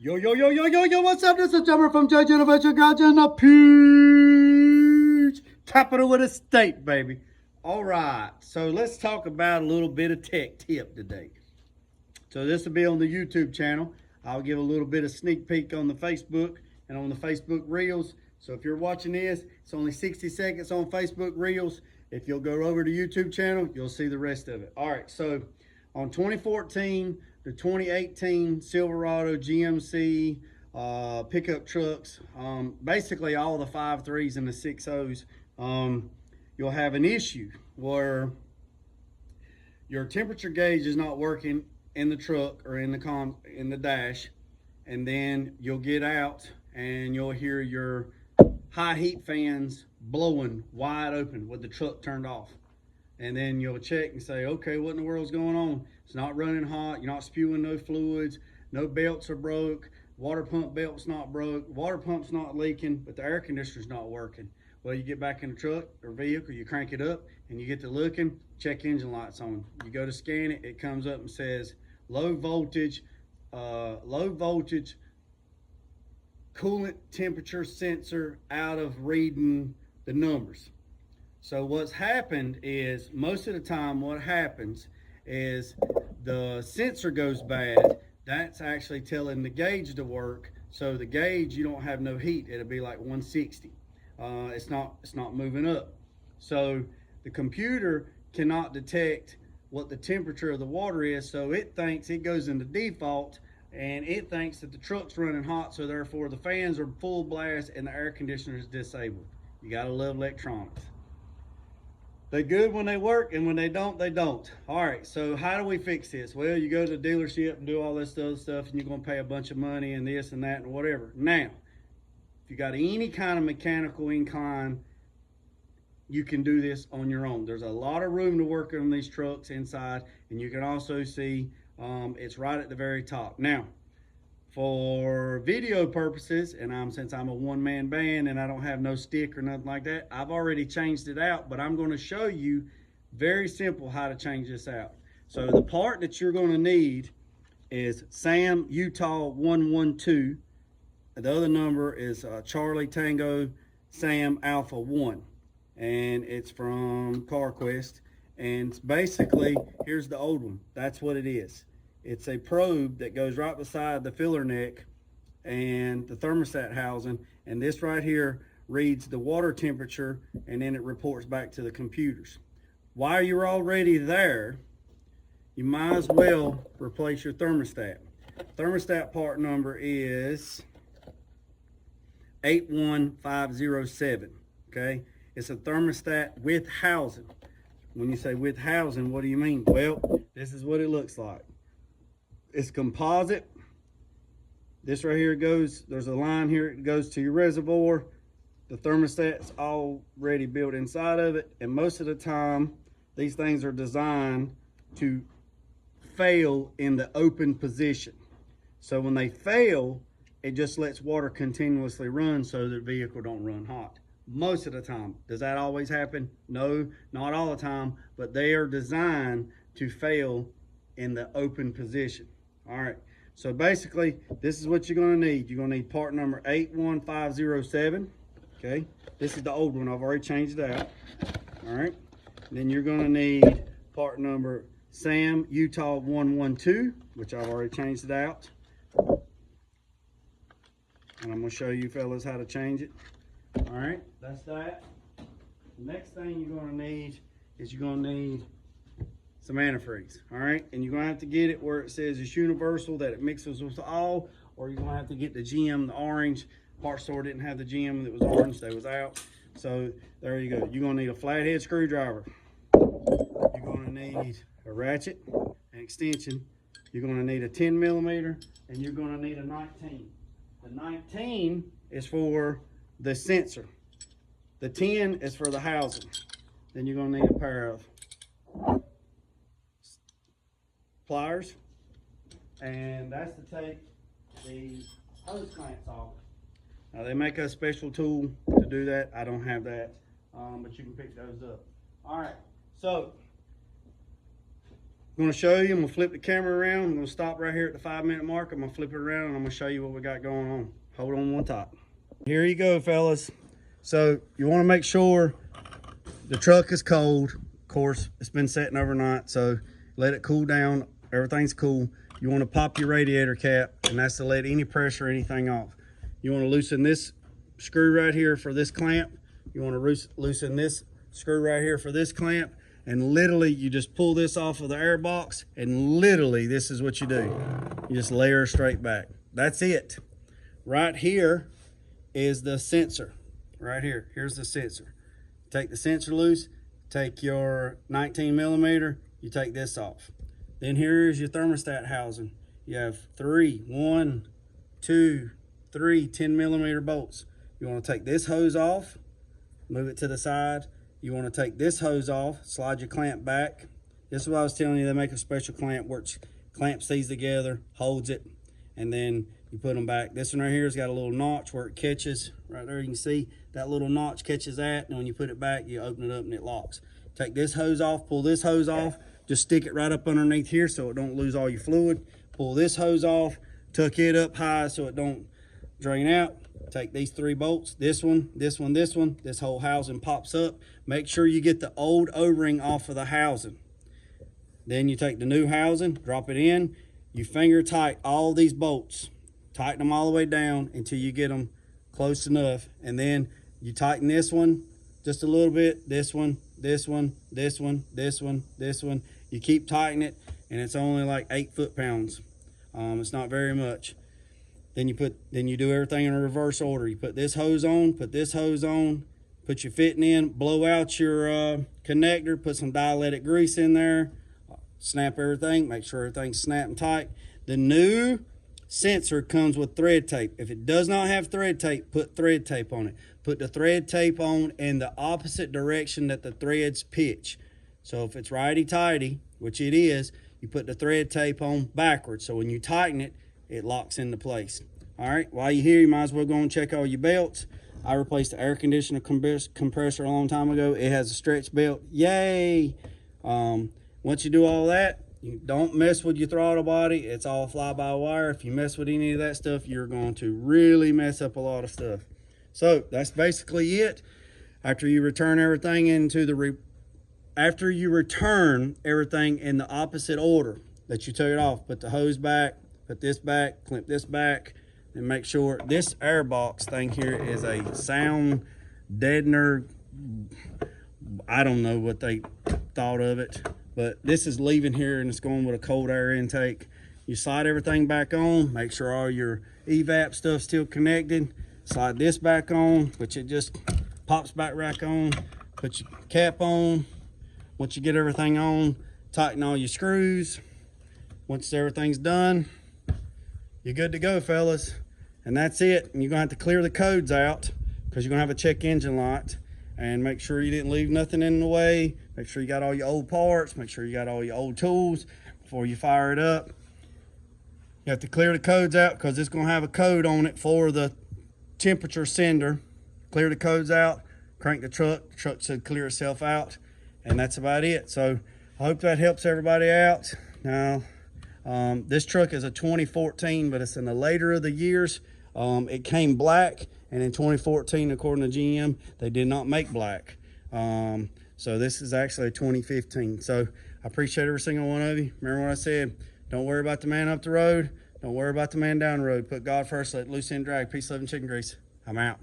Yo, yo, yo, yo, yo, yo, what's up? This is Jummer from Judge Innovation Garage in the Peach capital with a state, baby. All right, so let's talk about a little bit of tech tip today. So this will be on the YouTube channel. I'll give a little bit of sneak peek on the Facebook and on the Facebook Reels. So if you're watching this, it's only 60 seconds on Facebook Reels. If you'll go over to YouTube channel, you'll see the rest of it. All right, so on 2014 to 2018 Silverado GMC pickup trucks, basically all the 5.3s and the 6.0s, you'll have an issue where your temperature gauge is not working in the truck or in the dash, and then you'll get out and you'll hear your high heat fans blowing wide open with the truck turned off. And then you'll check and say, okay, what in the world's going on? It's not running hot, you're not spewing no fluids, no belts are broke, water pump belt's not broke, water pump's not leaking, but the air conditioner's not working. Well, you get back in the truck or vehicle, you crank it up, and you get to looking, check engine lights on. You go to scan it, it comes up and says low voltage coolant temperature sensor out of reading the numbers. So what's happened is, most of the time what happens is the sensor goes bad. That's actually telling the gauge to work. So the gauge, you don't have no heat. It'll be like 160. It's not moving up. So the computer cannot detect what the temperature of the water is. So it thinks, it goes into default, and it thinks that the truck's running hot. So therefore the fans are full blast and the air conditioner is disabled. You gotta love electronics. They're good when they work, and when they don't, they don't. All right, so how do we fix this? Well, you go to the dealership and do all this other stuff, and you're gonna pay a bunch of money and this and that and whatever. Now, if you got any kind of mechanical incline, you can do this on your own. There's a lot of room to work on these trucks inside, and you can also see it's right at the very top. Now, for video purposes, and since I'm a one-man band and I don't have no stick or nothing like that, I've already changed it out, but I'm going to show you very simple how to change this out. So the part that you're going to need is Sam Utah 112. The other number is Charlie Tango Sam Alpha 1, and it's from CarQuest. And basically, here's the old one. That's what it is. It's a probe that goes right beside the filler neck and the thermostat housing, and this right here reads the water temperature, and then it reports back to the computers. While you're already there, you might as well replace your thermostat. Thermostat part number is 81507, okay? It's a thermostat with housing. When you say with housing, what do you mean? Well, this is what it looks like. It's composite. This right here goes, there's a line here, it goes to your reservoir. The thermostat's already built inside of it, and most of the time these things are designed to fail in the open position. So when they fail, it just lets water continuously run so the vehicle don't run hot. Most of the time. Does that always happen? No, not all the time, but they are designed to fail in the open position. All right, so basically this is what you're going to need. You're going to need part number 81507. Okay, this is the old one. I've already changed it out. All right, and then you're going to need part number Sam Utah 112, which I've already changed it out, and I'm going to show you fellas how to change it. All right, that's that. The next thing you're going to need is you're going to need some antifreeze. All right, and you're going to have to get it where it says it's universal, that it mixes with all, or you're going to have to get the GM, the orange. Parts store didn't have the GM that was orange, they was out. So there you go. You're going to need a flathead screwdriver. You're going to need a ratchet, an extension. You're going to need a 10 millimeter, and you're going to need a 19. The 19 is for the sensor. The 10 is for the housing. Then you're going to need a pair of pliers, and that's to take the hose clamps off. Now they make a special tool to do that. I don't have that, but you can pick those up. All right, so I'm going to show you. I'm going to flip the camera around. I'm going to stop right here at the 5-minute mark. I'm going to flip it around and I'm going to show you what we got going on. Hold on one top. Here you go, fellas. So you want to make sure the truck is cold. Of course, it's been sitting overnight, so let it cool down. Everything's cool. You want to pop your radiator cap, and that's to let any pressure or anything off. You want to loosen this screw right here for this clamp. You want to loosen this screw right here for this clamp. And literally, you just pull this off of the air box, and literally, this is what you do. You just layer straight back. That's it. Right here is the sensor. Right here. Here's the sensor. Take the sensor loose. Take your 19 millimeter. You take this off. Then here's your thermostat housing. You have 1, 2, 3 10 millimeter bolts. You want to take this hose off. Move it to the side. You want to take this hose off, slide your clamp back. This is what I was telling you, they make a special clamp where it clamps these together, holds it, and then you put them back. This one right here has got a little notch where it catches. Right there you can see that little notch catches that, and when you put it back, you open it up and it locks. Take this hose off, pull this hose off, just stick it right up underneath here so it don't lose all your fluid. Pull this hose off, tuck it up high so it don't drain out. Take these 3 bolts, this one, this one, this one, this whole housing pops up. Make sure you get the old O-ring off of the housing. Then you take the new housing, drop it in, you finger tight all these bolts. Tighten them all the way down until you get them close enough. And then you tighten this one just a little bit, this one, this one, this one, this one, this one. You keep tightening it, and it's only like 8 foot-pounds. It's not very much. Then you do everything in a reverse order. You put this hose on, put this hose on, put your fitting in, blow out your connector, put some dielectric grease in there, snap everything, make sure everything's snapping tight. The new sensor comes with thread tape. If it does not have thread tape, put thread tape on it. Put the thread tape on in the opposite direction that the threads pitch. So if it's righty-tighty, which it is, you put the thread tape on backwards. So when you tighten it, it locks into place. All right, while you're here, you might as well go and check all your belts. I replaced the air conditioner compressor a long time ago. It has a stretch belt. Yay! Once you do all that, you don't mess with your throttle body. It's all fly-by-wire. If you mess with any of that stuff, you're going to really mess up a lot of stuff. So that's basically it. After you return everything into the everything in the opposite order that you took it off, put the hose back, put this back, clamp this back, and make sure this air box thing here is a sound deadener. I don't know what they thought of it, but this is leaving here and it's going with a cold air intake. You slide everything back on, make sure all your evap stuff's still connected. Slide this back on, which it just pops back on. Put your cap on. Once you get everything on, tighten all your screws. Once everything's done, you're good to go, fellas. And that's it. And you're gonna have to clear the codes out because you're gonna have a check engine light, and make sure you didn't leave nothing in the way. Make sure you got all your old parts. Make sure you got all your old tools before you fire it up. You have to clear the codes out because it's gonna have a code on it for the temperature sender. Clear the codes out, crank the truck should clear itself out, and that's about it. So I hope that helps everybody out. Now, this truck is a 2014, but it's in the later of the years. It came black, and in 2014, according to GM, they did not make black. So this is actually a 2015. So I appreciate every single one of you. Remember what I said, don't worry about the man up the road. Don't worry about the man down the road. Put God first, let loose end drag. Peace, love, and chicken grease. I'm out.